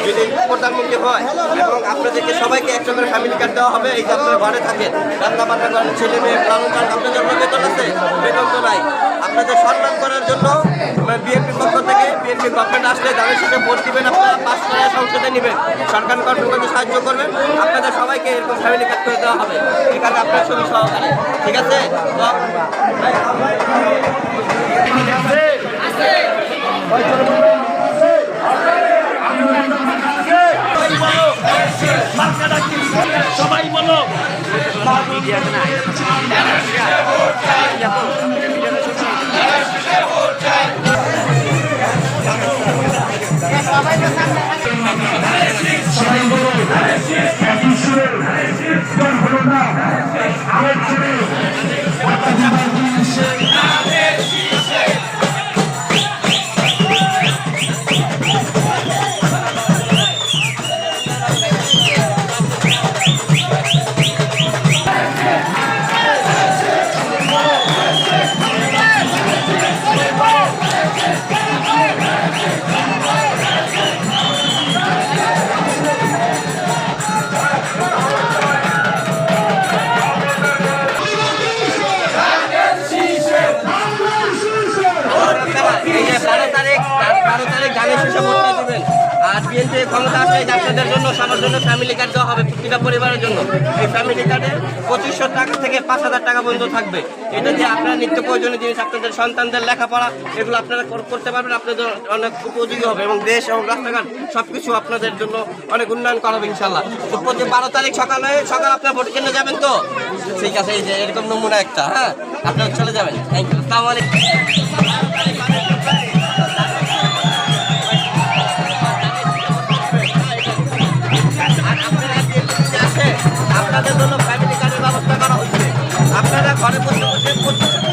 যদি প্রধানমন্ত্রী হয় এবং আপনাদেরকে সবাইকে একটা করে ফ্যামিলি কার্ড দেওয়া হবে। এই যে আপনারা ঘরে থাকেন, রান্না বান্না করেন, ছেলে মেয়ে লালন পালন, আপনাদের বেতন আছে, বেতন তো নাই। আপনাদের সম্মান করার জন্য বিএনপির পক্ষ থেকে বিএনপি গভর্নমেন্ট আসলে দানের সাথে ভোট দিবেন, আপনারা পাস করে সংসদে নেবেন, সরকার কর্মকর্তা সাহায্য করবেন। আপনাদের সবাইকে এরকম ফ্যামিলি কার্ড করে দেওয়া হবে, এখানে আপনার ছবি সহকারে। ঠিক আছে? সবাই বলো আর বিএনপি ক্ষমতা আসলে আপনাদের জন্য সবার জন্য ফ্যামিলি কার্ড দেওয়া হবে, প্রতিটা পরিবারের জন্য। এই ফ্যামিলি কার্ডে 2500 টাকা থেকে 5000 টাকা পর্যন্ত থাকবে। এটা দিয়ে আপনারা নিত্য প্রয়োজনীয় জিনিস, আপনাদের সন্তানদের লেখাপড়া, এগুলো আপনারা করতে পারবেন, আপনাদের অনেক উপযোগী হবে এবং দেশ এবং রাস্তাঘাট সবকিছু আপনাদের জন্য অনেক উন্নয়ন করা হবে ইনশাল্লাহ। তো প্রতি 12 তারিখ সকাল আপনার ভোট কেন্দ্রে যাবেন তো? ঠিক আছে, এই যে এরকম নমুনা একটা, হ্যাঁ, আপনারা চলে যাবেন। Thank you. আসসালামু আলাইকুম। আপনাদের জন্য ফ্যামিলি কার্ডের ব্যবস্থা করা হচ্ছে। আপনারা ঘরে বসে বসে